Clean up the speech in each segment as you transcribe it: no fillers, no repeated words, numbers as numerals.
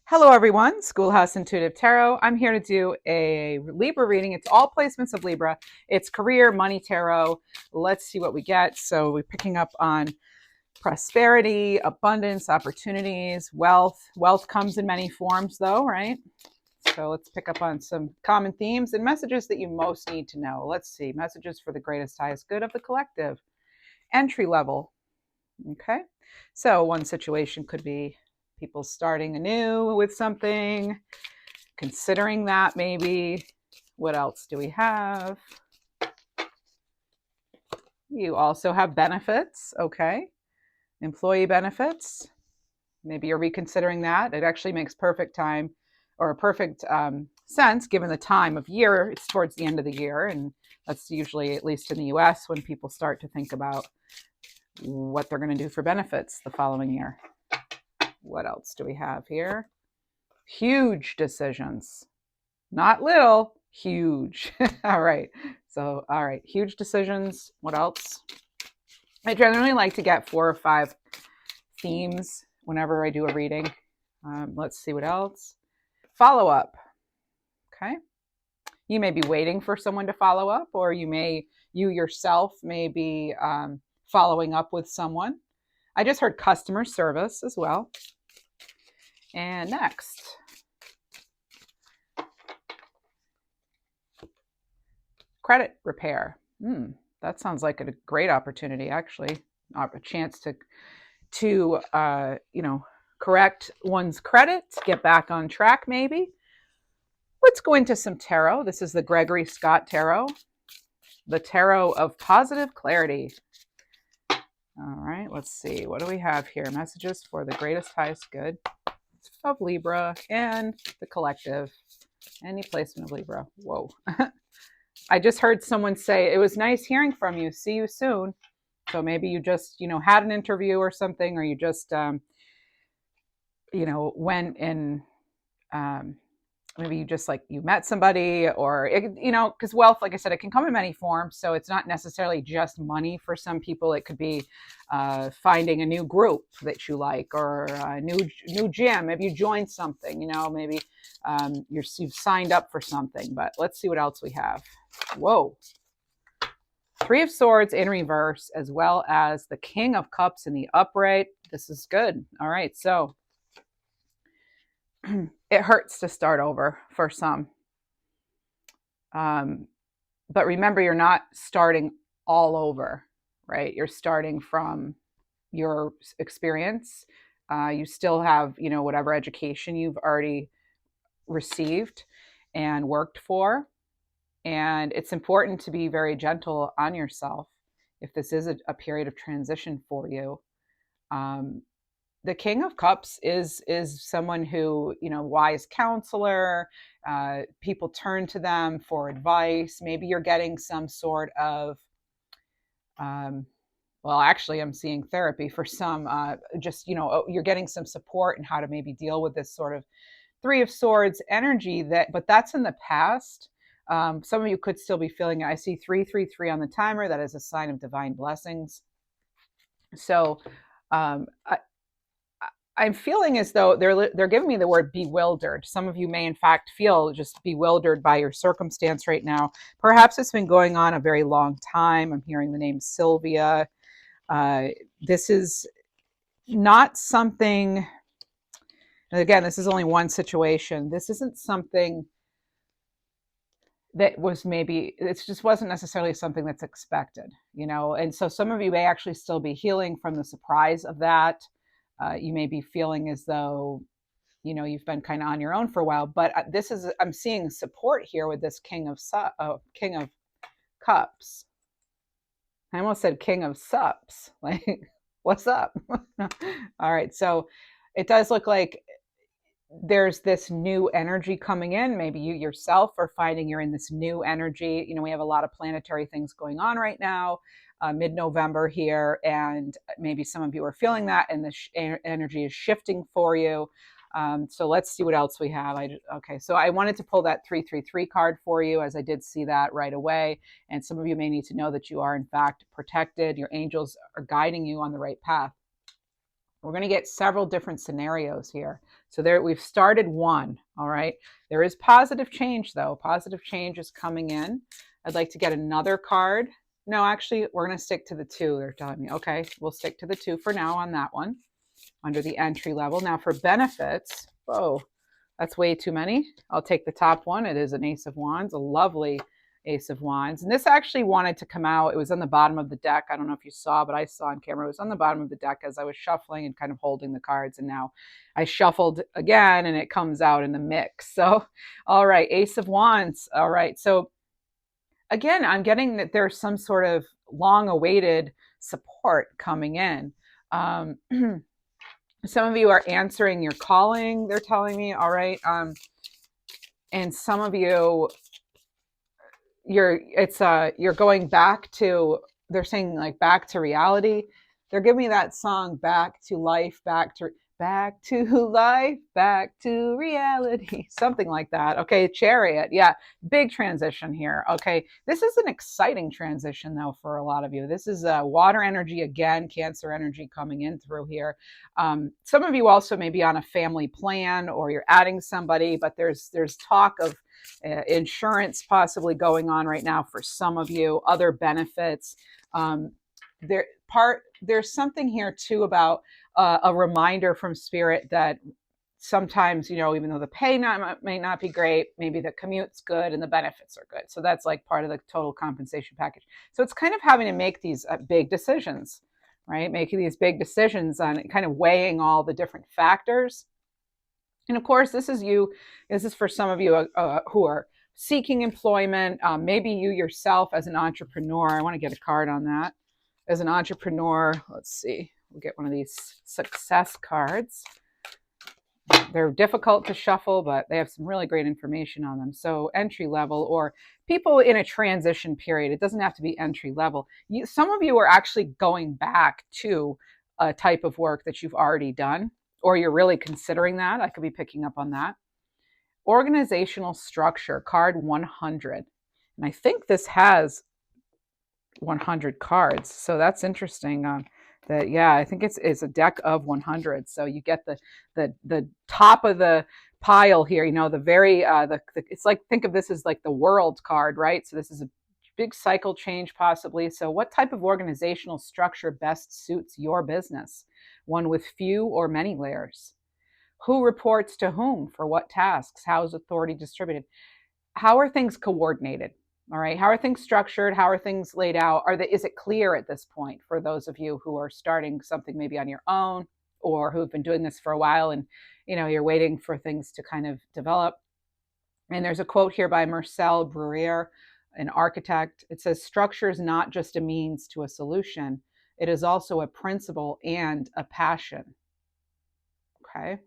Hello everyone, Schoolhouse Intuitive Tarot. I'm here to do a Libra reading. It's all placements of Libra. It's career, money tarot. Let's see what we get. So we're picking up on prosperity, abundance, opportunities, wealth. Wealth comes in many forms though, right? So let's pick up on some common themes and messages that you most need to know. Let's see, messages for the greatest, highest good of the collective. Entry level, okay? So one situation could be people starting anew with something, considering that maybe. What else do we have? You also have benefits, okay? Employee benefits. Maybe you're reconsidering that. It actually makes perfect time or a perfect sense given the time of year. It's towards the end of the year, and that's usually, at least in the US, when people start to think about what they're going to do for benefits the following year. What else do we have here? Huge decisions. Not little, huge. All right. So, all right, huge decisions. What else? I generally like to get 4 or 5 themes whenever I do a reading. Let's see what else. Follow up. Okay. You may be waiting for someone to follow up, or you yourself may be following up with someone. I just heard customer service as well. And next, credit repair. That sounds like a great opportunity, actually. A chance to correct one's credit, get back on track, maybe. Let's go into some tarot. This is the Gregory Scott Tarot, the Tarot of Positive Clarity. All right, let's see. What do we have here? Messages for the greatest, highest good of Libra and the collective. Any placement of Libra. Whoa. I just heard someone say, it was nice hearing from you. See you soon. So maybe you just, had an interview or something, or you just, went and maybe you just you met somebody, or, because wealth, like I said, it can come in many forms. So it's not necessarily just money for some people. It could be finding a new group that you like, or a new gym. Maybe you joined something, maybe you've signed up for something. But let's see what else we have. Whoa. 3 of Swords in reverse, as well as the King of Cups in the upright. This is good. All right. So it hurts to start over for some. But remember, you're not starting all over, right? You're starting from your experience. You still have, whatever education you've already received and worked for. And it's important to be very gentle on yourself if this is a period of transition for you. The King of Cups is someone who, wise counselor. People turn to them for advice. Maybe you're getting some sort of, well, actually, I'm seeing therapy for some. You're getting some support in how to maybe deal with this sort of 3 of Swords energy. But that's in the past. Some of you could still be feeling it. I see 333 on the timer. That is a sign of divine blessings. So I'm feeling as though they're giving me the word bewildered. Some of you may, in fact, feel just bewildered by your circumstance right now. Perhaps it's been going on a very long time. I'm hearing the name Sylvia. This is not something, and again, this is only one situation. This isn't something that was it just wasn't necessarily something that's expected, and so some of you may actually still be healing from the surprise of that. You may be feeling as though, you've been kind of on your own for a while, but I'm seeing support here with this King of Cups. I almost said King of Sups. Like, what's up? All right. So it does look like there's this new energy coming in. Maybe you yourself are finding you're in this new energy. We have a lot of planetary things going on right now, mid-November here, and maybe some of you are feeling that, and the energy is shifting for you. So let's see what else we have. Okay, so I wanted to pull that 333 card for you, as I did see that right away. And some of you may need to know that you are, in fact, protected. Your angels are guiding you on the right path. We're going to get several different scenarios here. So there, we've started one. All right. There is positive change, though. Positive change is coming in. I'd like to get another card. No, actually, we're going to stick to the two. They're telling me. Okay, we'll stick to the two for now on that one, under the entry level. Now for benefits. Whoa, that's way too many. I'll take the top one. It is an Ace of Wands, a lovely Ace of Wands. And this actually wanted to come out. It was on the bottom of the deck. I don't know if you saw, but I saw on camera. It was on the bottom of the deck as I was shuffling and kind of holding the cards. And now I shuffled again and it comes out in the mix. So, all right, Ace of Wands. All right. So again, I'm getting that there's some sort of long-awaited support coming in. Some of you are answering your calling, they're telling me. All right. And some of you, you're going back to, they're saying like back to reality. They're giving me that song, back to life, back to life, back to reality, something like that. Okay, Chariot. Yeah, big transition here. Okay, this is an exciting transition though for a lot of you. This is water energy again, Cancer energy coming in through here. Some of you also may be on a family plan or you're adding somebody, but there's talk of insurance possibly going on right now for some of you, other benefits. There's something here too about a reminder from Spirit that sometimes, even though the pay may not be great, maybe the commute's good and the benefits are good. So that's like part of the total compensation package. So it's kind of having to make these big decisions, right? Making these big decisions on kind of weighing all the different factors. And of course, this is for some of you who are seeking employment. Maybe you yourself as an entrepreneur. I want to get a card on that. As an entrepreneur, let's see. We'll get one of these success cards. They're difficult to shuffle, but they have some really great information on them. So entry level or people in a transition period. It doesn't have to be entry level. Some of you are actually going back to a type of work that you've already done, or you're really considering that. I could be picking up on that. Organizational structure, card 100. And I think this has 100 cards. So that's interesting. I think it's a deck of 100. So you get the top of the pile here, the very, it's like, think of this as like the world card, right? So this is a big cycle change possibly. So what type of organizational structure best suits your business? One with few or many layers? Who reports to whom for what tasks? How is authority distributed? How are things coordinated? All right. How are things structured? How are things laid out? Is it clear at this point for those of you who are starting something maybe on your own or who've been doing this for a while and you're waiting for things to kind of develop? And there's a quote here by Marcel Breuer, an architect. It says, structure is not just a means to a solution. It is also a principle and a passion. Okay.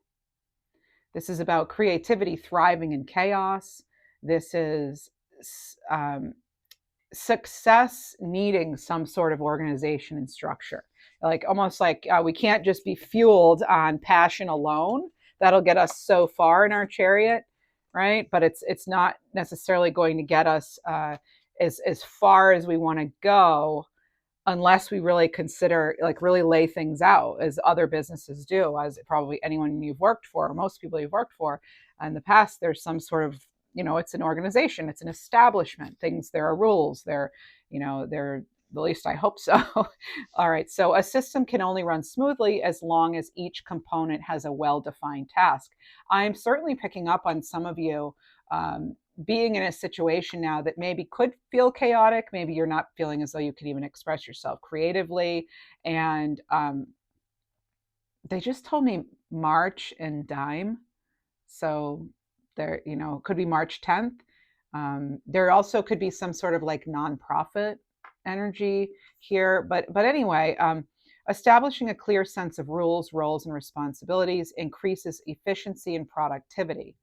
This is about creativity thriving in chaos. This is success needing some sort of organization and structure. Like almost like we can't just be fueled on passion alone. That'll get us so far in our chariot, right? But it's not necessarily going to get us as far as we want to go unless we really consider, like really lay things out as other businesses do, as probably anyone you've worked for, or most people you've worked for in the past. There's some sort of, it's an organization, it's an establishment, there are rules, they're, at least I hope so. All right. So a system can only run smoothly as long as each component has a well-defined task. I'm certainly picking up on some of you being in a situation now that maybe could feel chaotic. Maybe you're not feeling as though you can even express yourself creatively. And they just told me March and dime. So there, could be March 10th. There also could be some sort of like nonprofit energy here. But anyway, establishing a clear sense of rules, roles, and responsibilities increases efficiency and productivity.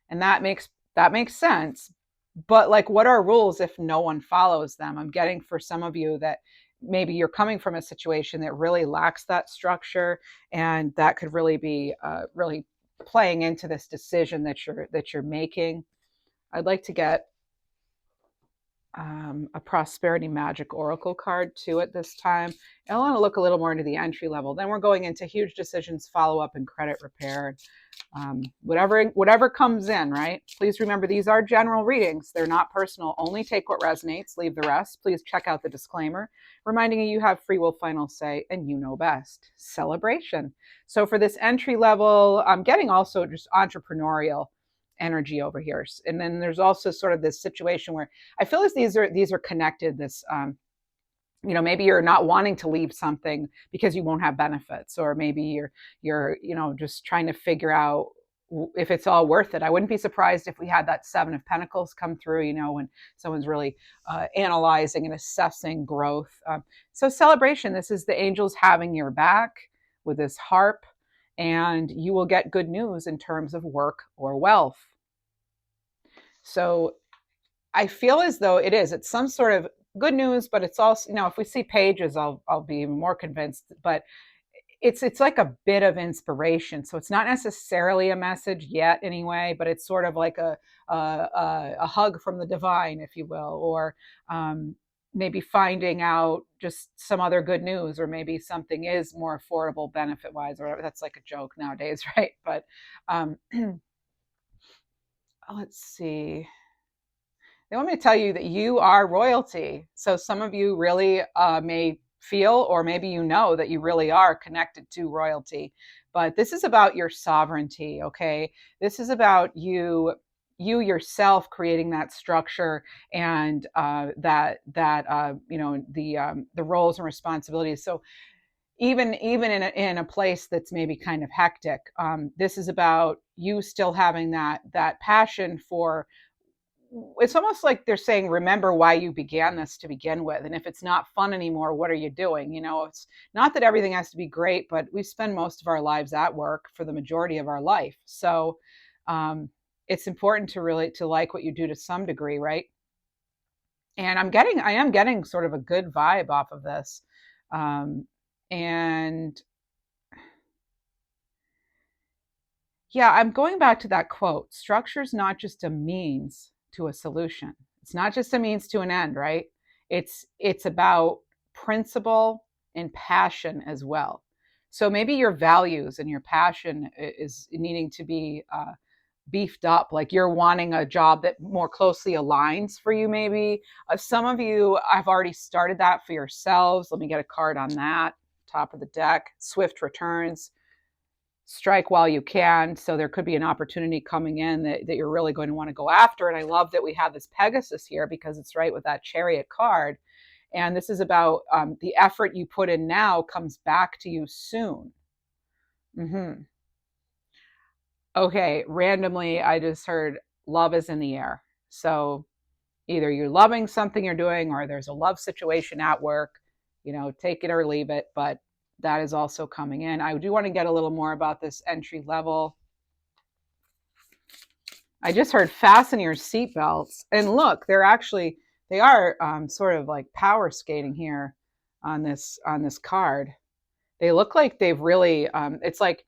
And that makes sense. But like, what are rules if no one follows them? I'm getting for some of you that maybe you're coming from a situation that really lacks that structure, and that could really be really playing into this decision that you're making. I'd like to get a prosperity magic oracle card too at this time. I want to look a little more into the entry level. Then we're going into huge decisions, follow up, and credit repair. Whatever comes in, right? Please remember these are general readings. They're not personal. Only take what resonates, leave the rest. Please check out the disclaimer, reminding you have free will, final say, and you know best. Celebration. So for this entry level, I'm getting also just entrepreneurial energy over here. And then there's also sort of this situation where I feel as these are connected. This maybe you're not wanting to leave something because you won't have benefits, or maybe you're just trying to figure out if it's all worth it. I wouldn't be surprised if we had that Seven of Pentacles come through, when someone's really analyzing and assessing growth. So celebration, this is the angels having your back with this harp, and you will get good news in terms of work or wealth. So I feel as though it's some sort of good news, but it's also, if we see pages, I'll be even more convinced, but it's like a bit of inspiration. So it's not necessarily a message yet anyway, but it's sort of like a hug from the divine, if you will, or maybe finding out just some other good news, or maybe something is more affordable benefit wise, or whatever. That's like a joke nowadays, right? But let's see. They want me to tell you that you are royalty. So some of you really may feel, or maybe that you really are connected to royalty. But this is about your sovereignty, okay? This is about you yourself creating that structure, and the roles and responsibilities. So even in a place that's maybe kind of hectic, this is about you still having that passion for. It's almost like they're saying, remember why you began this to begin with. And if it's not fun anymore, what are you doing? It's not that everything has to be great, but we spend most of our lives at work for the majority of our life. So it's important to like what you do to some degree, right? And I am getting sort of a good vibe off of this. And yeah, I'm going back to that quote. Structure is not just a means to a solution. It's not just a means to an end, right? It's about principle and passion as well. So maybe your values and your passion is needing to be beefed up. Like you're wanting a job that more closely aligns for you. Maybe some of you have already started that for yourselves. Let me get a card on that. Top of the deck, swift returns. Strike while you can. So there could be an opportunity coming in that you're really going to want to go after. And I love that we have this Pegasus here, because it's right with that Chariot card. And this is about the effort you put in now comes back to you soon. Okay, randomly, I just heard love is in the air. So either you're loving something you're doing, or there's a love situation at work, take it or leave it. But that is also coming in. I do want to get a little more about this entry level. I just heard fasten your seatbelts. And look, they are sort of like power skating here on this card. They look like they've really, it's like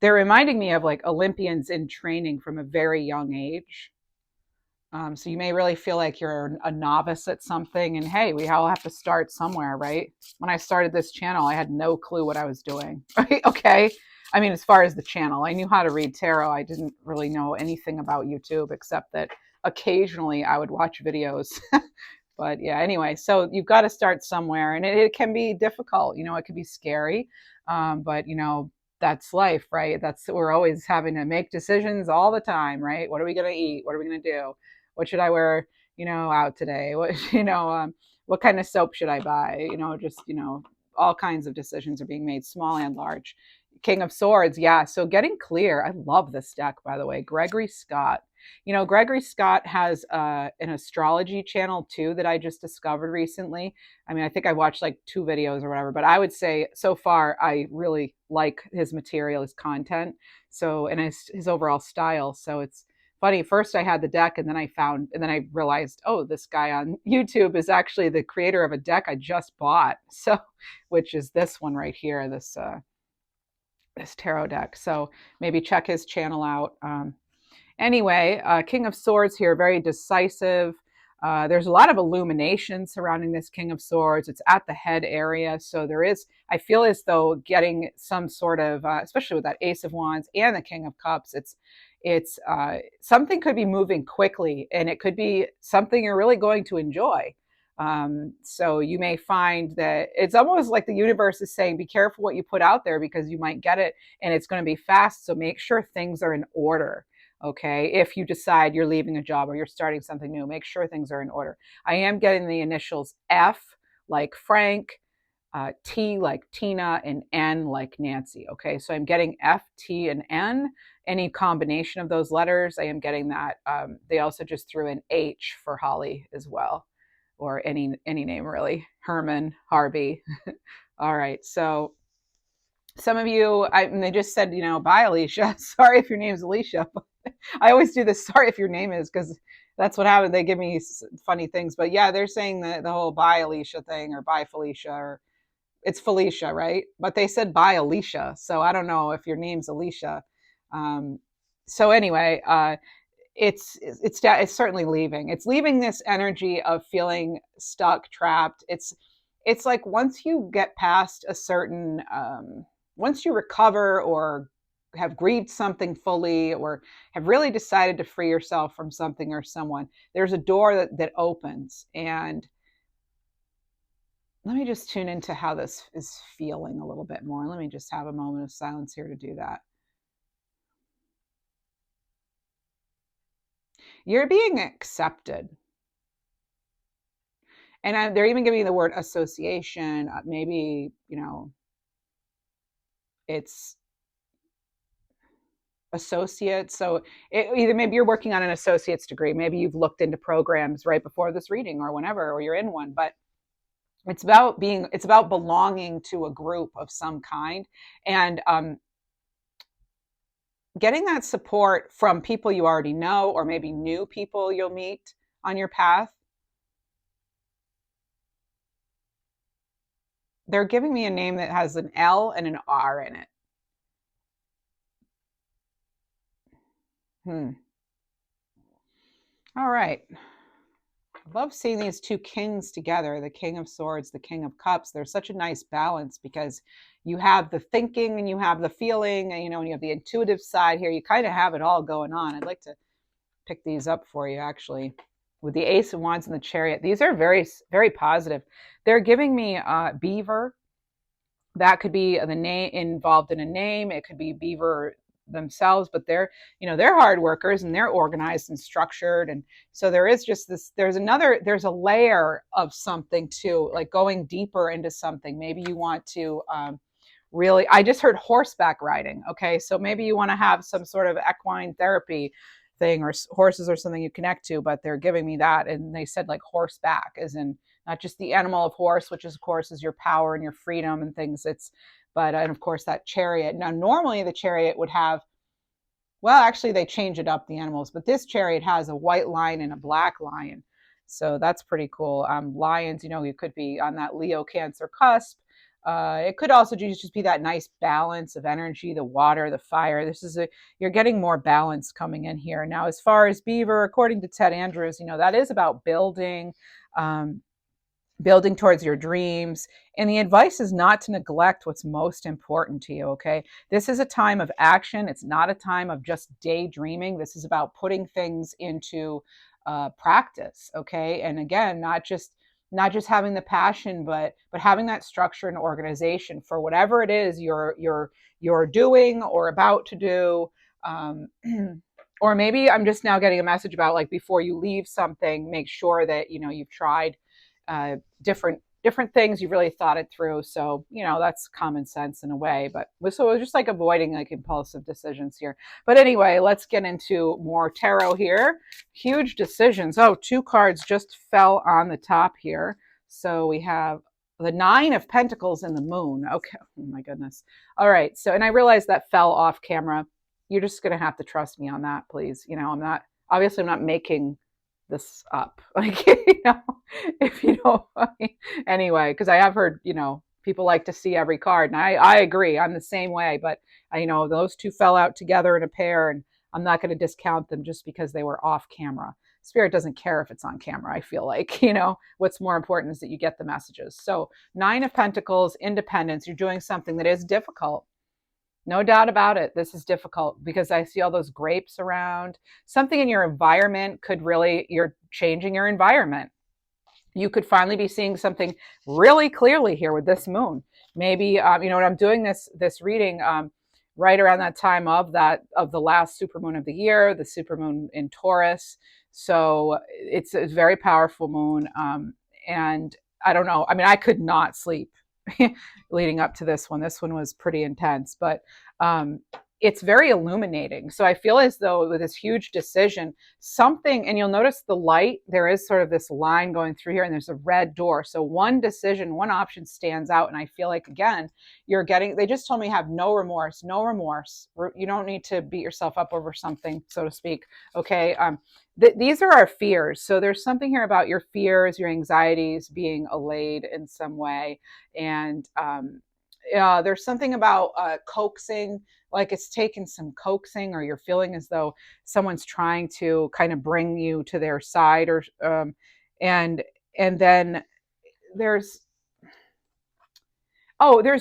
they're reminding me of like Olympians in training from a very young age. So you may really feel like you're a novice at something, and hey, we all have to start somewhere, right? When I started this channel, I had no clue what I was doing, right? Okay. I mean, as far as the channel, I knew how to read tarot. I didn't really know anything about YouTube, except that occasionally I would watch videos. But yeah, anyway, so you've got to start somewhere, and it can be difficult. It can be scary, but that's life, right? We're always having to make decisions all the time, right? What are we going to eat? What are we going to do? What should I wear, out today? What kind of soap should I buy? All kinds of decisions are being made, small and large. King of Swords, yeah. So getting clear. I love this deck, by the way. Gregory Scott. Gregory Scott has an astrology channel too that I just discovered recently. I mean, I think I watched like 2 videos or whatever, but I would say so far I really like his material, his content. So, and his overall style. So it's funny. First I had the deck, and then I realized, oh, this guy on YouTube is actually the creator of a deck I just bought. So, which is this one right here, this tarot deck. So maybe check his channel out. Anyway, King of Swords here, very decisive. There's a lot of illumination surrounding this King of Swords. It's at the head area. So there is, I feel as though getting some sort of, especially with that Ace of Wands and the King of Cups, it's something could be moving quickly, and it could be something you're really going to enjoy. So you may find that it's almost like the universe is saying, be careful what you put out there because you might get it and it's going to be fast. So make sure things are in order. Okay. If you decide you're leaving a job or you're starting something new, make sure things are in order. I am getting the initials F like Frank, T like Tina, and N like Nancy. Okay. So I'm getting F, T, and N. Any combination of those letters, I am getting that. They also just threw in H for Holly as well, or any name really. Herman, Harvey. All right. So some of you, they just said, bye, Alicia. Sorry if your name's Alicia. I always do this. Sorry if your name is, because that's what happened. They give me funny things. But yeah, they're saying the whole bye, Alicia thing, or bye, Felicia, or it's Felicia, right? But they said bye, Alicia. So I don't know if your name's Alicia. So anyway, it's certainly leaving. It's leaving this energy of feeling stuck, trapped. It's like once you get past a certain, once you recover or have grieved something fully or have really decided to free yourself from something or someone, there's a door that opens. And let me just tune into how this is feeling a little bit more. Let me just have a moment of silence here to do that. You're being accepted. And they're even giving you the word association. Maybe, it's associate. So either maybe you're working on an associate's degree. Maybe you've looked into programs right before this reading or whenever, or you're in one. But it's about belonging to a group of some kind, and getting that support from people you already know, or maybe new people you'll meet on your path. They're giving me a name that has an L and an R in it. All right. I love seeing these two kings together, the King of Swords, the King of Cups. There's such a nice balance because you have the thinking and you have the feeling, and you have the intuitive side here. You kind of have it all going on. I'd like to pick these up for you, actually. With the Ace of Wands and the Chariot, these are very, very positive. They're giving me beaver. That could be the name involved in a name. It could be beaver themselves, but they're hard workers and they're organized and structured. And so there is just this, there's a layer of something too, like going deeper into something. Maybe you want to really, I just heard horseback riding. Okay. So maybe you want to have some sort of equine therapy thing, or horses or something you connect to, but they're giving me that. And they said like horseback, as in not just the animal of horse, which is, of course, is your power and your freedom and things. And of course that chariot. Now, normally the chariot would have, well, actually they change it up, the animals, but this chariot has a white lion and a black lion. So that's pretty cool. Lions, you could be on that Leo Cancer cusp. It could also just be that nice balance of energy, the water, the fire. You're getting more balance coming in here. Now, as far as beaver, according to Ted Andrews, that is about building, building towards your dreams. And the advice is not to neglect what's most important to you, okay? This is a time of action. It's not a time of just daydreaming. This is about putting things into practice, okay? And again, not just having the passion, but having that structure and organization for whatever it is you're doing or about to do. Or maybe I'm just now getting a message about, like, before you leave something, make sure that you've tried different things, you've really thought it through. So that's common sense in a way, but so it's just like avoiding like impulsive decisions here. But anyway, let's get into more tarot here. Huge decisions. Oh, 2 cards just fell on the top here. So we have the 9 of Pentacles and the Moon. Okay. Oh my goodness. All right. So, and I realized that fell off camera. You're just going to have to trust me on that, please. I'm not making this up, like, if you know. Anyway, because I have heard, people like to see every card, and I agree, I'm the same way. But those 2 fell out together in a pair, and I'm not going to discount them just because they were off camera. Spirit doesn't care if it's on camera. I feel like, what's more important is that you get the messages. So 9 of Pentacles, independence. You're doing something that is difficult. No doubt about it. This is difficult because I see all those grapes around. Something in your environment you're changing your environment. You could finally be seeing something really clearly here with this moon. Maybe, when I'm doing this reading, right around that time of the last supermoon of the year, the supermoon in Taurus. So it's a very powerful moon. And I don't know. I mean, I could not sleep leading up to this one. This one was pretty intense, but it's very illuminating. So I feel as though with this huge decision, something, and you'll notice the light, there is sort of this line going through here and there's a red door. So one decision, one option stands out. And I feel like, again, they just told me have no remorse, no remorse. You don't need to beat yourself up over something, so to speak. Okay. These are our fears. So there's something here about your fears, your anxieties being allayed in some way. And there's something about coaxing, like it's taken some coaxing, or you're feeling as though someone's trying to kind of bring you to their side, or and then there's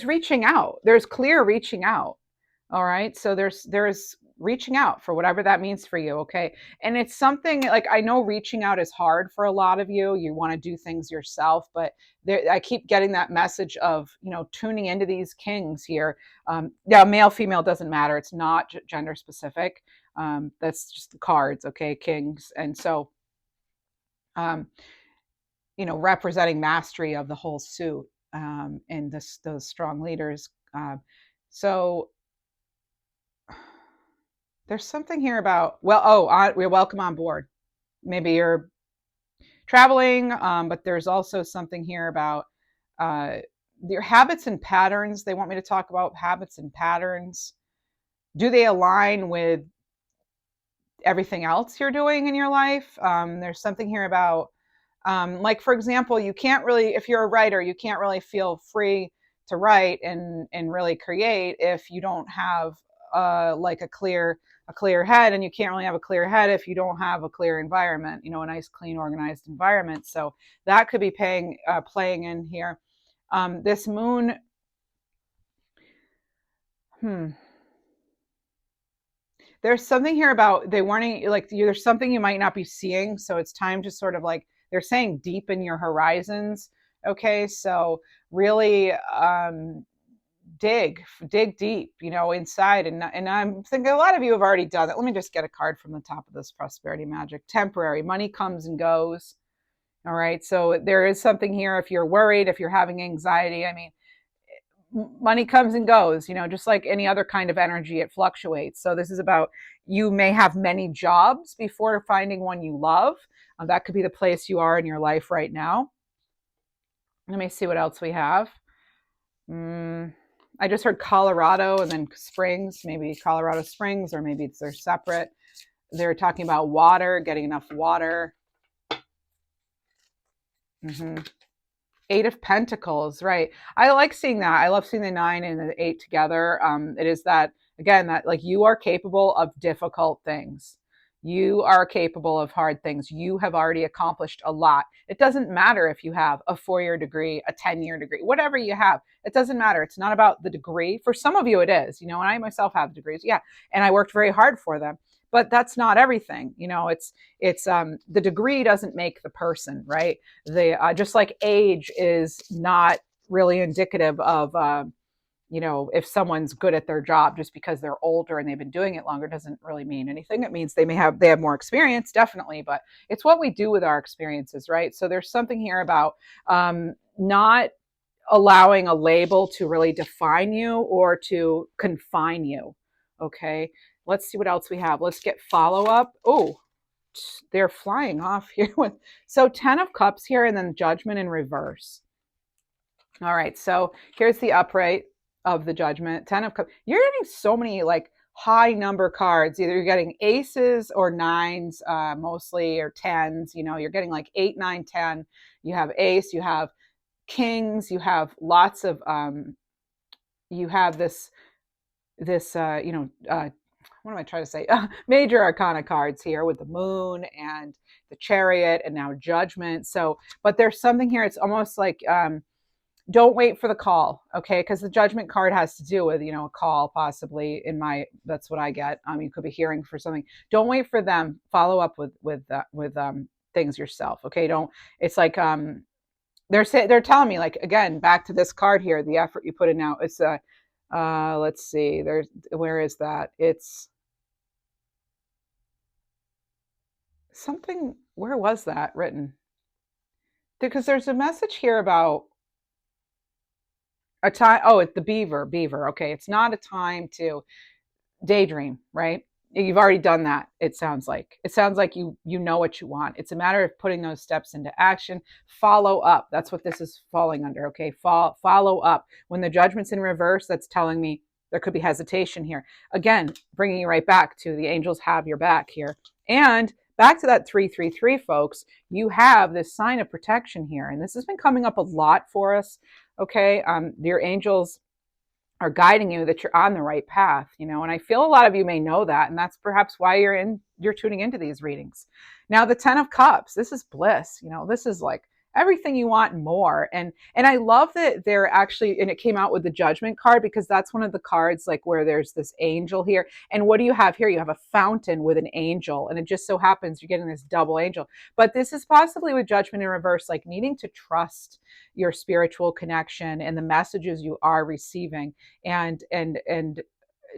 reaching out. There's clear reaching out. All right. So there's reaching out for whatever that means for you. Okay. And it's something like, I know reaching out is hard for a lot of you. You want to do things yourself, but I keep getting that message of, tuning into these kings here. Yeah, male, female doesn't matter. It's not gender specific. That's just the cards. Okay. Kings. And so, representing mastery of the whole suit, and those strong leaders. So there's something here about, we're welcome on board. Maybe you're traveling, but there's also something here about your habits and patterns. They want me to talk about habits and patterns. Do they align with everything else you're doing in your life? There's something here about, like, for example, you can't really, if you're a writer, you can't really feel free to write and really create if you don't have like a clear head, and you can't really have a clear head if you don't have a clear environment, a nice, clean, organized environment. So that could be playing in here. This moon, there's something here about they warning, like there's something you might not be seeing. So it's time to sort of, like they're saying, deepen your horizons. Okay. So really, dig deep, inside. And I'm thinking a lot of you have already done that. Let me just get a card from the top of this prosperity magic. Temporary money comes and goes. All right. So there is something here. If you're worried, if you're having anxiety, I mean, money comes and goes, just like any other kind of energy, it fluctuates. So this is about, you may have many jobs before finding one you love. That could be the place you are in your life right now. Let me see what else we have. I just heard Colorado and then Springs, maybe Colorado Springs, or maybe they're separate. They're talking about water, getting enough water. 8 of Pentacles, right? I like seeing that. I love seeing the 9 and the 8 together. It is that, again, that like you are capable of difficult things. You are capable of hard things. You have already accomplished a lot. It doesn't matter if you have a 4-year degree, a 10-year degree, whatever you have. It doesn't matter. It's not about the degree. For some of you, it is. And I myself have degrees. Yeah. And I worked very hard for them. But that's not everything. It's the degree doesn't make the person, right? Just like age is not really indicative of if someone's good at their job. Just because they're older and they've been doing it longer doesn't really mean anything. It means they have more experience, definitely, but it's what we do with our experiences, right? So there's something here about not allowing a label to really define you or to confine you. Okay, let's see what else we have. Let's get follow-up. Oh, they're flying off here with, so 10 of Cups here, and then Judgment in reverse. All right, so here's the upright of the Judgment. 10 of Cups. You're getting so many like high number cards. Either you're getting aces or nines, mostly, or tens. You're getting like 8, 9, 10. You have ace, you have kings, you have lots of you have this what am I trying to say? Major arcana cards here with the moon and the chariot and now judgment. So, but there's something here. It's almost like, don't wait for the call. Okay. Cause the judgment card has to do with, a call possibly that's what I get. You could be hearing for something. Don't wait for them. Follow up with things yourself. Okay. Don't, it's like, they're telling me, like, again, back to this card here, the effort you put in now. It's let's see, where is that? It's something, where was that written? Because there's a message here about a time. Oh, it's the beaver. Okay. It's not a time to daydream, right? You've already done that. It sounds like you know what you want. It's a matter of putting those steps into action. Follow up. That's what this is falling under. Okay. Follow up. When the judgment's in reverse, that's telling me there could be hesitation here. Again, bringing you right back to the angels have your back here. And back to that 333, folks, you have this sign of protection here. And this has been coming up a lot for us. Okay. Your angels are guiding you, that you're on the right path, and I feel a lot of you may know that, and that's perhaps why you're tuning into these readings. Now, the 10 of Cups, this is bliss. This is like everything you want and more. And I love that they're actually, and it came out with the Judgment card, because that's one of the cards like where there's this angel here. And what do you have here? You have a fountain with an angel, and it just so happens you're getting this double angel. But this is possibly with Judgment in reverse, like needing to trust your spiritual connection and the messages you are receiving, and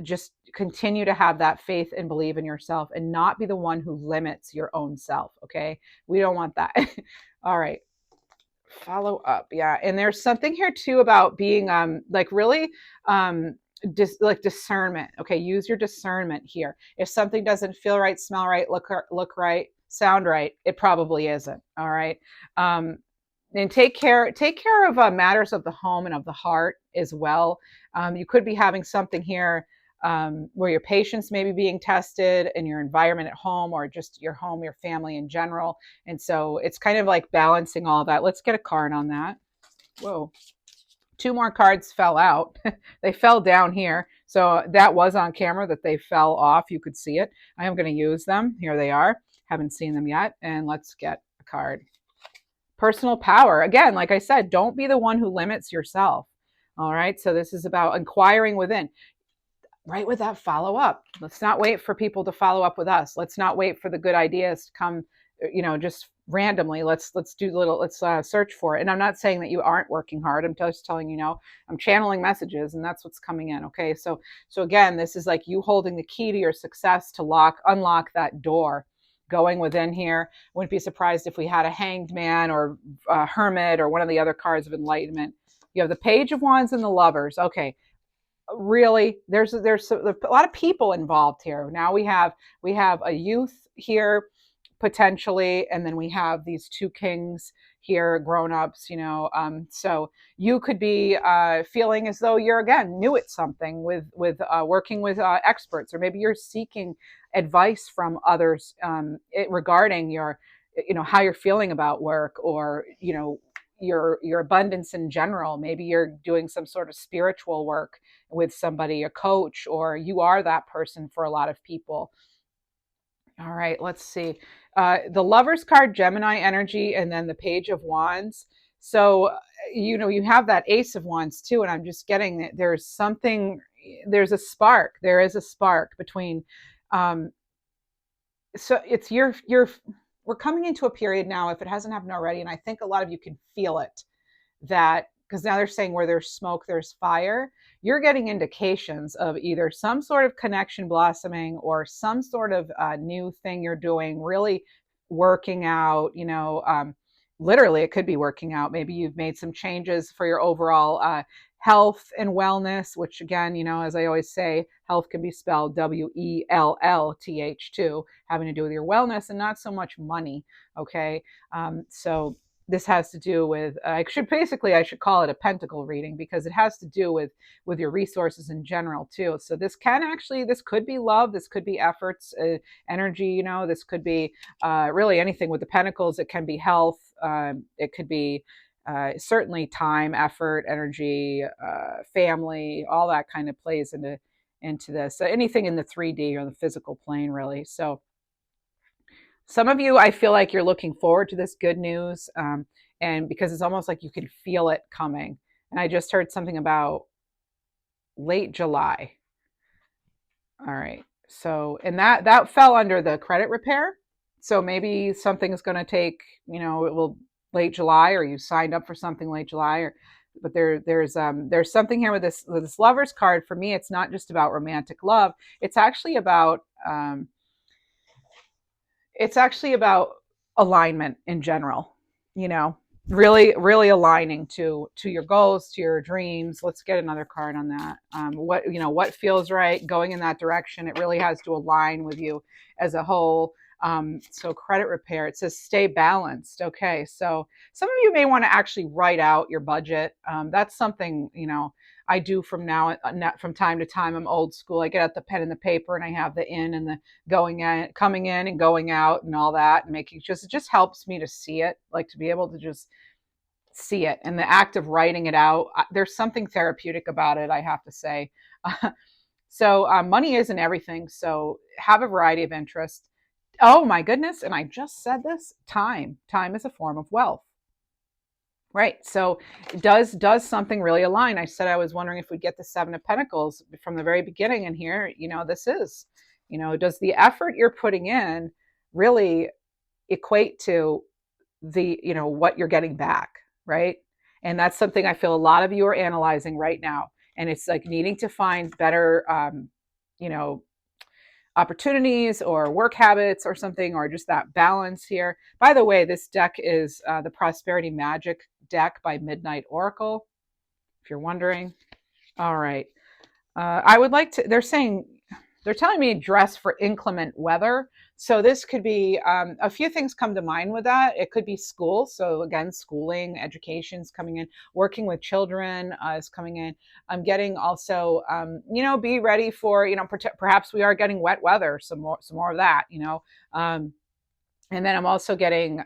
just continue to have that faith and believe in yourself, and not be the one who limits your own self. Okay. We don't want that. All right. Follow up. Yeah. And there's something here too about being like really like discernment. Okay. Use your discernment here. If something doesn't feel right, smell right, look right, sound right, it probably isn't. All right. And take care of matters of the home and of the heart as well. You could be having something here where your patience may be being tested in your environment at home, or just your home, your family in general. And so it's kind of like balancing all that. Let's get a card on that. Whoa. 2 more cards fell out. They fell down here. So that was on camera that they fell off. You could see it. I am going to use them. Here they are. Haven't seen them yet. And let's get a card. Personal power. Again, like I said, don't be the one who limits yourself. All right. So this is about inquiring within. Right with that follow up. Let's not wait for people to follow up with us. Let's not wait for the good ideas to come, just randomly. Let's search for it. And I'm not saying that you aren't working hard. I'm just telling you, I'm channeling messages, and that's what's coming in. Okay. So again, this is like you holding the key to your success to unlock that door. Going within here. Wouldn't be surprised if we had a Hanged Man or a Hermit or one of the other cards of enlightenment. You have the Page of Wands and the Lovers. Okay, really, there's a lot of people involved here. Now we have a youth here potentially, and then we have these 2 kings here, grown-ups. So you could be feeling as though you're again new at something with working with experts, or maybe you're seeking advice from others regarding your how you're feeling about work, or your abundance in general. Maybe you're doing some sort of spiritual work with somebody, a coach, or you are that person for a lot of people. All right, let's see. The Lovers card, Gemini energy, and then the Page of Wands. So, you have that Ace of Wands too, and I'm just getting that there is a spark. There is a spark between, so it's we're coming into a period now, if it hasn't happened already, and I think a lot of you can feel it, that because now they're saying where there's smoke, there's fire. You're getting indications of either some sort of connection blossoming, or some sort of new thing you're doing, really working out, literally it could be working out. Maybe you've made some changes for your overall health and wellness, which again, as I always say, health can be spelled WELLTH too, having to do with your wellness and not so much money. Okay. So this has to do with, I should call it a pentacle reading, because it has to do with your resources in general too. So this could be love, this could be efforts, energy, this could be really anything with the pentacles. It can be health. It could be certainly time, effort, energy, family, all that kind of plays into this. So anything in the 3D or the physical plane, really. So some of you, I feel like you're looking forward to this good news, and because it's almost like you can feel it coming. And I just heard something about late July. All right. So, and that fell under the credit repair. So maybe something is going to take, it will late July, or you signed up for something late July, or but there's something here with this lover's card. For me, it's not just about romantic love. It's actually about alignment in general, you know, really aligning to your goals, to your dreams. Let's get another card on that. What feels right, going in that direction. It really has to align with you as a whole. So credit repair, it says stay balanced. Okay, so some of you may want to actually write out your budget. That's something, I do from time to time. I'm old school. I get out the pen and the paper, and I have the in and the going in, coming in and going out, and all that, and making it just helps me to see it, like to be able to just see it. And the act of writing it out, there's something therapeutic about it, I have to say. So money isn't everything. So have a variety of interests. Oh my goodness! And I just said this. Time is a form of wealth. Right. So does something really align? I said I was wondering if we'd get the Seven of Pentacles from the very beginning, and here, this is, does the effort you're putting in really equate to the, what you're getting back, right? And that's something I feel a lot of you are analyzing right now. And it's like needing to find better, you know, opportunities or work habits or something, or just that balance here. By the way, this deck is the Prosperity Magic deck by Midnight Oracle, if you're wondering. All right. I would like to, they're telling me dress for inclement weather. So this could be a few things come to mind with that. It could be school. So again, schooling, education's coming in. Working with children is coming in. I'm getting also, be ready for, perhaps we are getting wet weather. Some more of that, and then I'm also getting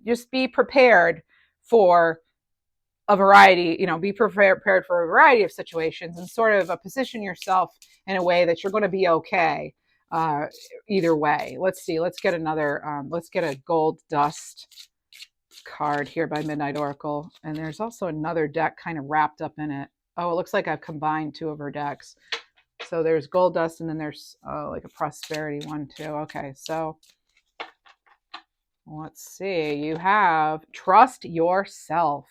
just be prepared for a variety, be prepared for a variety of situations, and sort of position yourself in a way that you're going to be okay either way. Let's see. Let's get let's get a gold dust card here by Midnight Oracle. And there's also another deck kind of wrapped up in it. Oh, it looks like I've combined two of her decks. So there's gold dust, and then there's like a prosperity one too. Okay, so let's see. You have trust yourself.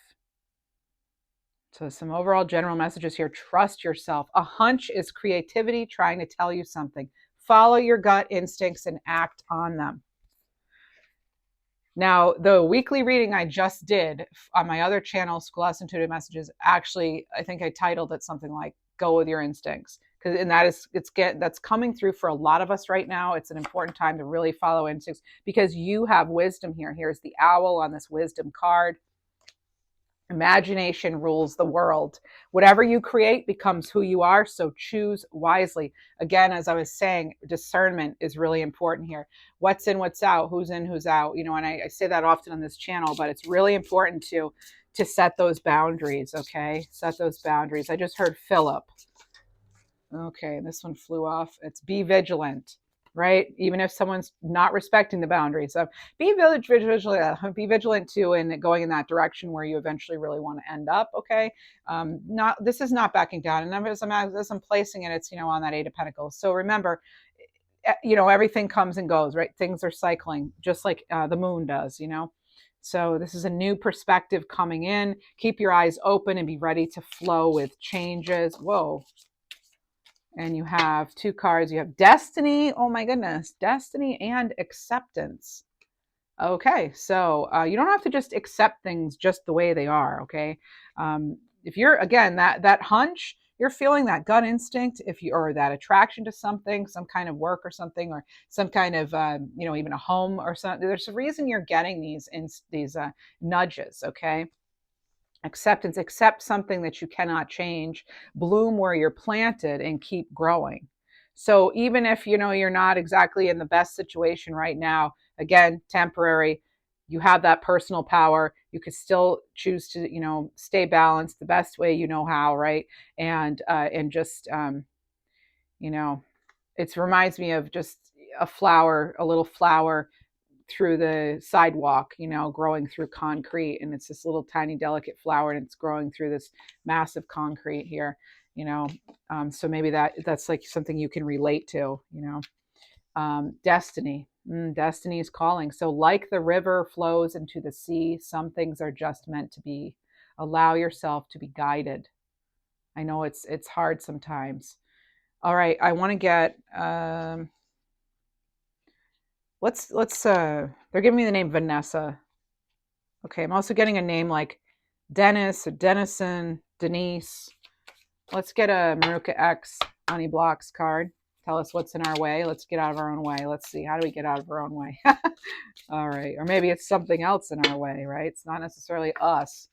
So some overall general messages here. Trust yourself. A hunch is creativity trying to tell you something. Follow your gut instincts and act on them. Now, the weekly reading I just did on my other channel, Schoolhouse Intuitive Messages, actually, I think I titled it something like "Go with Your Instincts," and that's coming through for a lot of us right now. It's an important time to really follow instincts because you have wisdom here. Here's the owl on this wisdom card. Imagination rules the world. Whatever you create becomes who you are, so choose wisely. Again, as I was saying, discernment is really important here. What's in, what's out, who's in, who's out. And I say that often on this channel, but it's really important to set those boundaries, okay? Set those boundaries. I just heard Philip. Okay, this one flew off. It's be vigilant. Right? Even if someone's not respecting the boundaries. So be vigilant too, in going in that direction where you eventually really want to end up. Okay. This is not backing down. And as I'm placing it, it's, on that Eight of Pentacles. So remember, everything comes and goes, right? Things are cycling just like the moon does, So this is a new perspective coming in. Keep your eyes open and be ready to flow with changes. Whoa. And you have two cards. You have destiny. Oh my goodness. Destiny and acceptance. Okay. So you don't have to just accept things just the way they are. Okay. If you're, again, that hunch, you're feeling that gut instinct, or that attraction to something, some kind of work or something, or some kind of, even a home or something, there's a reason you're getting these nudges. Okay. Acceptance, accept something that you cannot change, bloom where you're planted, and keep growing. So even if you're not exactly in the best situation right now, again, temporary, you have that personal power. You could still choose to stay balanced the best way you know how, right? And just You know, it reminds me of just a flower, a little flower through the sidewalk, you know, growing through concrete. And it's this little tiny, delicate flower, and it's growing through this massive concrete here, you know. So maybe that's like something you can relate to, you know. Destiny. Destiny is calling. So, like the river flows into the sea, some things are just meant to be. Allow yourself to be guided. I know it's hard sometimes. All right, I want to get let's they're giving me the name Vanessa. Okay, I'm also getting a name like Dennis or Dennison, Denise. Let's get a Maruka X Honey Blocks card. Tell us what's in our way. Let's get out of our own way. Let's see. How do we get out of our own way? All right. Or maybe it's something else in our way, right? It's not necessarily us.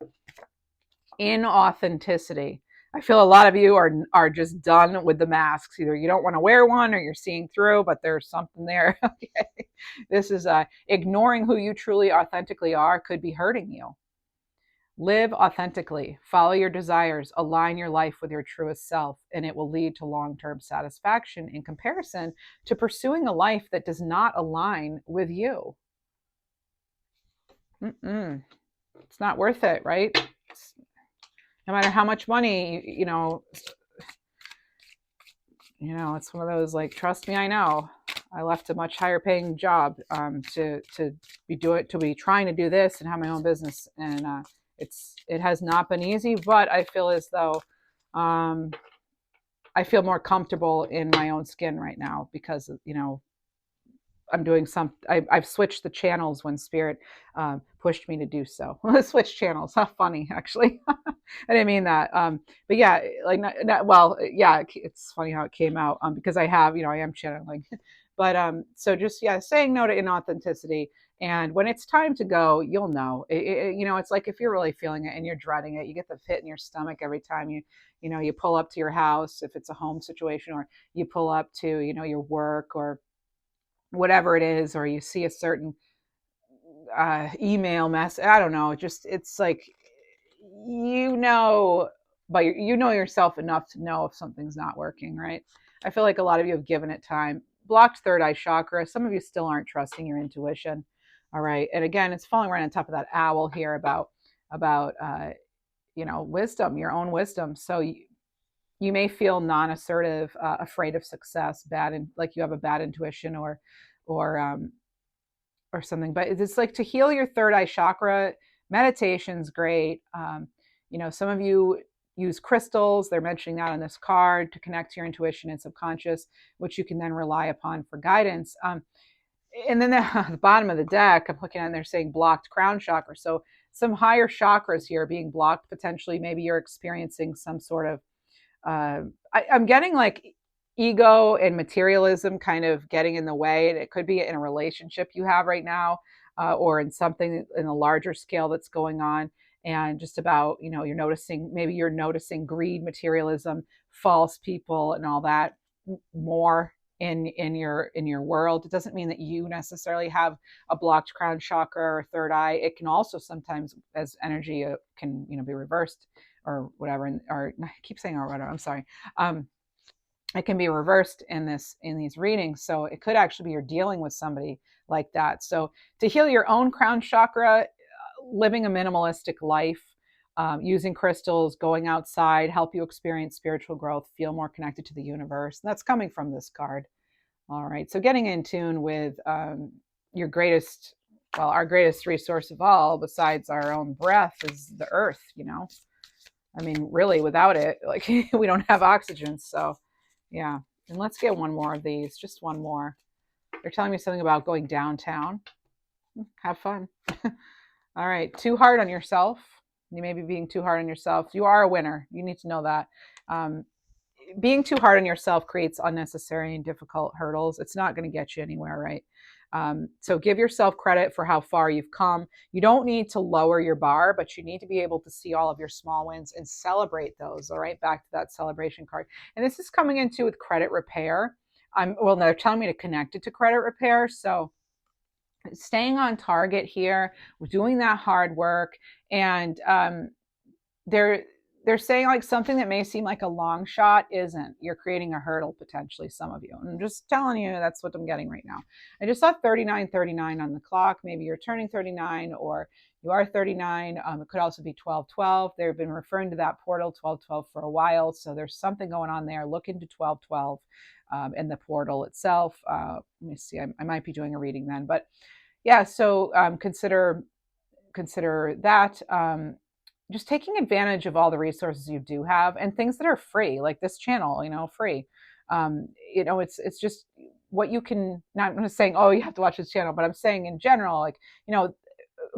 Inauthenticity. I feel a lot of you are just done with the masks. Either you don't want to wear one or you're seeing through, but there's something there. Okay. This is ignoring who you truly authentically are could be hurting you. Live authentically, follow your desires, align your life with your truest self, and it will lead to long-term satisfaction in comparison to pursuing a life that does not align with you. It's not worth it, right? No matter how much money, you know, it's one of those like, trust me, I know. I left a much higher paying job to be trying to do this and have my own business, and it has not been easy, but I feel as though I feel more comfortable in my own skin right now because, you know, I'm doing I've switched the channels when Spirit pushed me to do so. Switch channels. How funny, actually. I didn't mean that. But yeah, like, well, yeah, it's funny how it came out because I have, you know, I am channeling. But so just, yeah, saying no to inauthenticity. And when it's time to go, you'll know. You know, it's like if you're really feeling it and you're dreading it, you get the pit in your stomach every time you know, you pull up to your house, if it's a home situation, or you pull up to, you know, your work or whatever it is, or you see a certain email mess. I don't know. Just, it's like, you know, but you know yourself enough to know if something's not working, right? I feel like a lot of you have given it time. Blocked third eye chakra. Some of you still aren't trusting your intuition. All right. And again, it's falling right on top of that owl here about you know, wisdom, your own wisdom. So you may feel non-assertive, afraid of success, bad, and like you have a bad intuition or or something. But it's like, to heal your third eye chakra, meditation's great. You know, some of you use crystals. They're mentioning that on this card to connect to your intuition and subconscious, which you can then rely upon for guidance. And then the bottom of the deck, I'm looking at, and they're saying blocked crown chakra. So some higher chakras here being blocked potentially. Maybe you're experiencing some sort of I'm getting like ego and materialism kind of getting in the way. And it could be in a relationship you have right now, or in something in a larger scale that's going on. And just about, you know, you're noticing greed, materialism, false people, and all that more in your world. It doesn't mean that you necessarily have a blocked crown chakra or third eye. It can also sometimes, as energy, can, you know, be reversed or whatever. Or I keep saying or whatever. I'm sorry. It can be reversed in these readings. So it could actually be you're dealing with somebody like that. So to heal your own crown chakra, living a minimalistic life, using crystals, going outside, help you experience spiritual growth, feel more connected to the universe. And that's coming from this card. All right. So getting in tune with your greatest, well, our greatest resource of all, besides our own breath, is the earth, you know. I mean, really, without it, like, we don't have oxygen. So, yeah. And let's get one more of these, just one more. They're telling me something about going downtown. Have fun. All right. Too hard on yourself. You may be being too hard on yourself. You are a winner. You need to know that. Being too hard on yourself creates unnecessary and difficult hurdles. It's not going to get you anywhere, right? So give yourself credit for how far you've come. You don't need to lower your bar, but you need to be able to see all of your small wins and celebrate those. All right, back to that celebration card. And this is coming into with credit repair. Well, they're telling me to connect it to credit repair. So staying on target here, doing that hard work, and they're saying like something that may seem like a long shot isn't. You're creating a hurdle potentially, some of you. And I'm just telling you, that's what I'm getting right now. I just saw 3939 on the clock. Maybe you're turning 39 or you are 39. It could also be 1212. They've been referring to that portal 1212 for a while. So there's something going on there. Look into 1212 in the portal itself. Let me see. I might be doing a reading then. But yeah, so consider that. Just taking advantage of all the resources you do have and things that are free, like this channel, free. It's just what you can, not I'm saying, oh, you have to watch this channel, but I'm saying in general, like,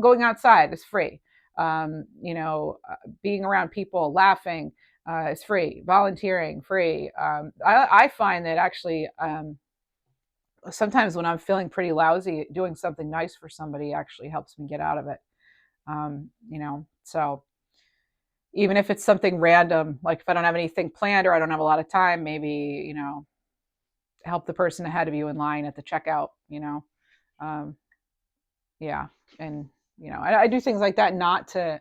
going outside is free. Being around people, laughing is free. Volunteering, free. I find that actually, sometimes when I'm feeling pretty lousy, doing something nice for somebody actually helps me get out of it. So even if it's something random, like if I don't have anything planned or I don't have a lot of time, maybe, help the person ahead of you in line at the checkout, yeah. And, I do things like that, not to,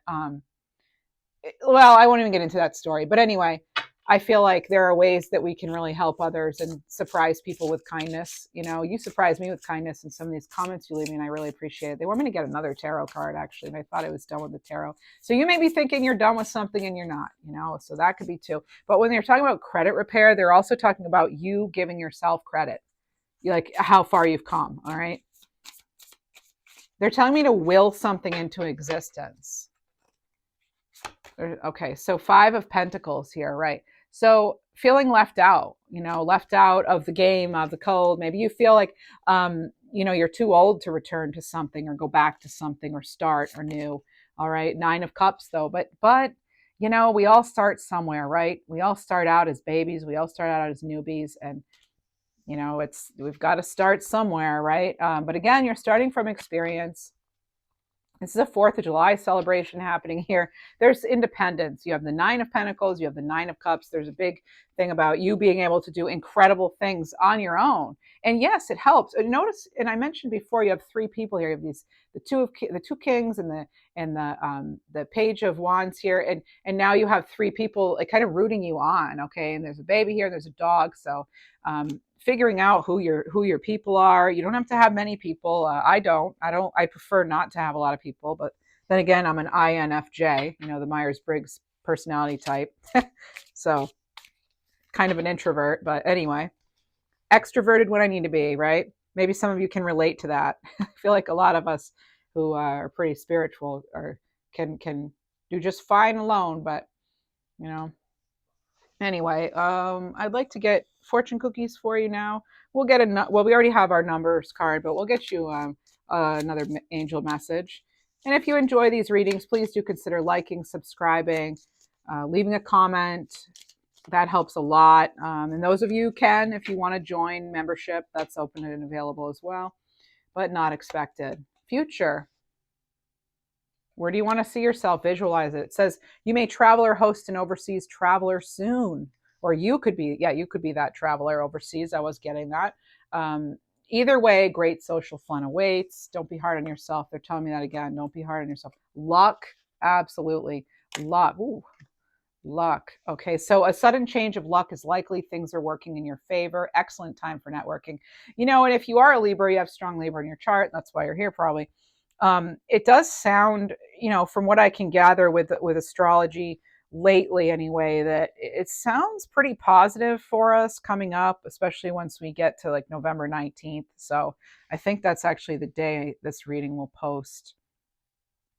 well, I won't even get into that story, but anyway, I feel like there are ways that we can really help others and surprise people with kindness. You surprised me with kindness in some of these comments you leave me, and I really appreciate it. They want me to get another tarot card, actually, and I thought I was done with the tarot. So you may be thinking you're done with something and you're not, so that could be too. But when they're talking about credit repair, they're also talking about you giving yourself credit, like how far you've come, all right? They're telling me to will something into existence. Okay, so 5 of Pentacles here, right? So feeling left out, left out of the game, of the code. Maybe you feel like, you're too old to return to something or go back to something or start or new. All right, 9 of Cups though, but we all start somewhere, right? We all start out as babies. We all start out as newbies, and we've got to start somewhere, right? But again, you're starting from experience. This is a 4th of July celebration happening here. There's independence. You have the 9 of Pentacles. You have the 9 of Cups. There's a big thing about you being able to do incredible things on your own. And yes, it helps. And notice, and I mentioned before, you have 3 people here. You have the two kings and the Page of Wands here, and now you have 3 people like kind of rooting you on. Okay, and there's a baby here. There's a dog. So figuring out who your people are. You don't have to have many people. I prefer not to have a lot of people, but then again, I'm an INFJ, the Myers-Briggs personality type. So kind of an introvert, but anyway, extroverted when I need to be, right? Maybe some of you can relate to that. I feel like a lot of us who are pretty spiritual can do just fine alone, but anyway, I'd like to get fortune cookies for you now. We'll get we already have our numbers card, but we'll get you another angel message. And if you enjoy these readings, please do consider liking, subscribing, leaving a comment. That helps a lot. And those of you can, if you want to join membership, that's open and available as well, but not expected. Future. Where do you want to see yourself? Visualize it. It says you may travel or host an overseas traveler soon. Or you could be that traveler overseas. I was getting that. Either way, great social fun awaits. Don't be hard on yourself. They're telling me that again. Don't be hard on yourself. Luck. Absolutely. Luck. Ooh. Luck. Okay, so a sudden change of luck is likely. Things are working in your favor. Excellent time for networking. And if you are a Libra, you have strong Libra in your chart. That's why you're here probably. It does sound, from what I can gather with astrology lately anyway, that it sounds pretty positive for us coming up, especially once we get to like November 19th. So I think that's actually the day this reading will post.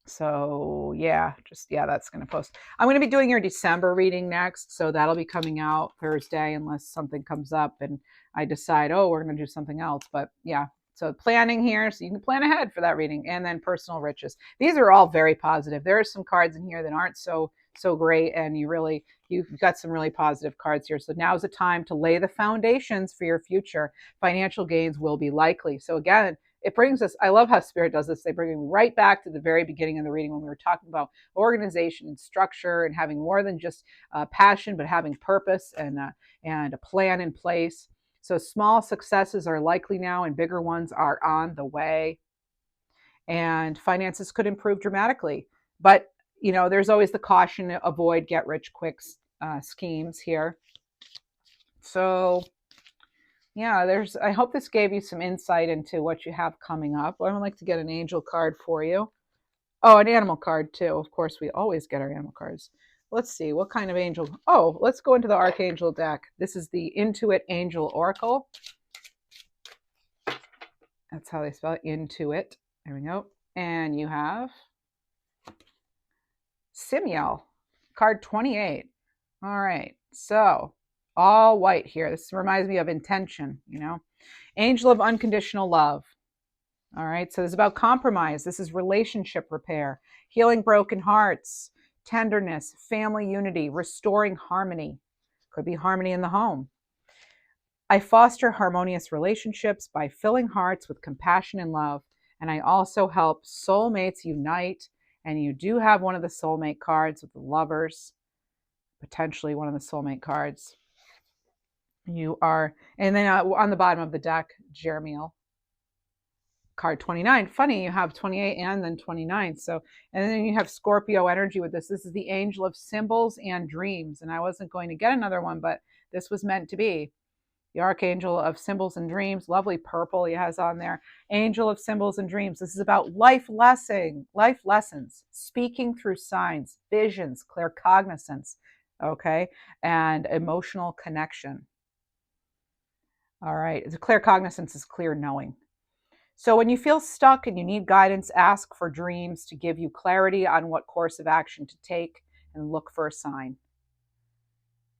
So that's going to post. I'm going to be doing your December reading next. So that'll be coming out Thursday unless something comes up and I decide, we're going to do something else. But yeah, so planning here, so you can plan ahead for that reading. And then personal riches. These are all very positive. There are some cards in here that aren't so great. And you've got some really positive cards here. So now's the time to lay the foundations for your future. Financial gains will be likely. So again, it brings us, I love how Spirit does this. They bring me right back to the very beginning of the reading when we were talking about organization and structure and having more than just passion, but having purpose and a plan in place. So small successes are likely now and bigger ones are on the way. And finances could improve dramatically. But you know, there's always the caution to avoid get rich quick schemes here. So yeah, I hope this gave you some insight into what you have coming up. I would like to get an angel card for you. Oh, an animal card too. Of course, we always get our animal cards. Let's see, what kind of angel? Oh, let's go into the Archangel deck. This is the Intuit Angel Oracle. That's how they spell it, Intuit. There we go. And you have Simiel, card 28. All right, so all white here. This reminds me of intention, you know. Angel of unconditional love. All right, so this is about compromise. This is relationship repair, healing broken hearts, tenderness, family unity, restoring harmony. Could be harmony in the home. I foster harmonious relationships by filling hearts with compassion and love. And I also help soulmates unite. And you do have one of the soulmate cards with the lovers, potentially one of the soulmate cards. You are, and then on the bottom of the deck, Jeremiel, card 29. Funny, you have 28 and then 29. So, and then you have Scorpio energy with this. This is the Angel of Symbols and Dreams. And I wasn't going to get another one, but this was meant to be. The Archangel of Symbols and Dreams, lovely purple he has on there. Angel of Symbols and Dreams. This is about life lessons, speaking through signs, visions, claircognizance, okay, and emotional connection. All right, the claircognizance is clear knowing. So when you feel stuck and you need guidance, ask for dreams to give you clarity on what course of action to take and look for a sign.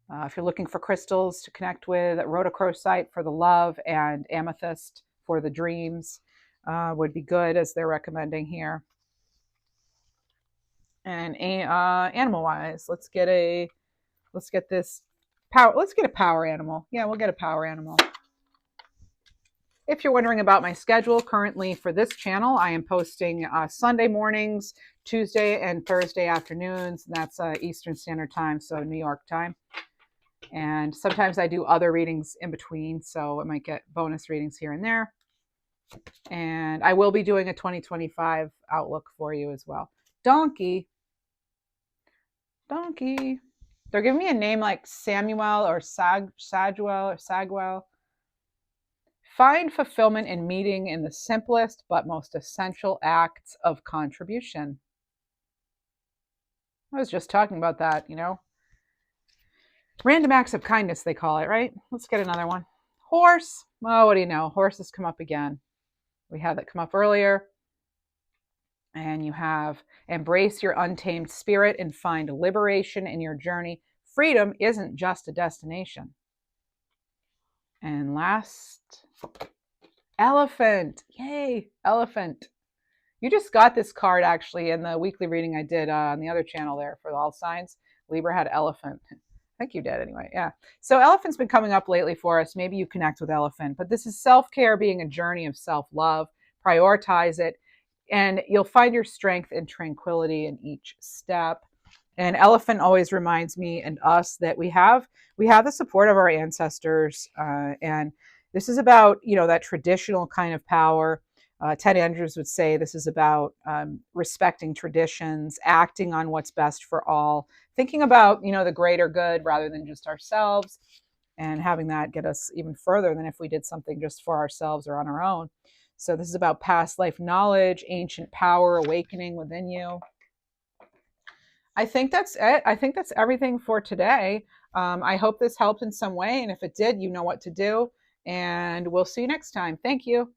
If you're looking for crystals to connect with, rhodochrosite for the love and amethyst for the dreams would be good, as they're recommending here. And animal-wise, let's get this power. Let's get a power animal. Yeah, we'll get a power animal. If you're wondering about my schedule currently for this channel, I am posting Sunday mornings, Tuesday and Thursday afternoons. And that's Eastern Standard Time, so New York time. And sometimes I do other readings in between, so I might get bonus readings here and there. And I will be doing a 2025 outlook for you as well. Donkey. They're giving me a name like Samuel or Sagwell. Find fulfillment in meeting in the simplest but most essential acts of contribution. I was just talking about that, you know. Random acts of kindness, they call it, right? Let's get another one. Horse. Oh, what do you know? Horses come up again. We had that come up earlier. And you have embrace your untamed spirit and find liberation in your journey. Freedom isn't just a destination. And last, elephant. Yay, elephant. You just got this card actually in the weekly reading I did on the other channel there for all signs. Libra had elephant. I think you did anyway. Yeah. So elephant's been coming up lately for us. Maybe you connect with elephant, but this is self-care being a journey of self-love. Prioritize it, and you'll find your strength and tranquility in each step. And elephant always reminds me and us that we have the support of our ancestors, and this is about, you know, that traditional kind of power. Ted Andrews would say this is about respecting traditions, acting on what's best for all, thinking about, you know, the greater good rather than just ourselves, and having that get us even further than if we did something just for ourselves or on our own. So this is about past life knowledge, ancient power awakening within you. I think that's it. I think that's everything for today. I hope this helped in some way. And if it did, you know what to do. And we'll see you next time. Thank you.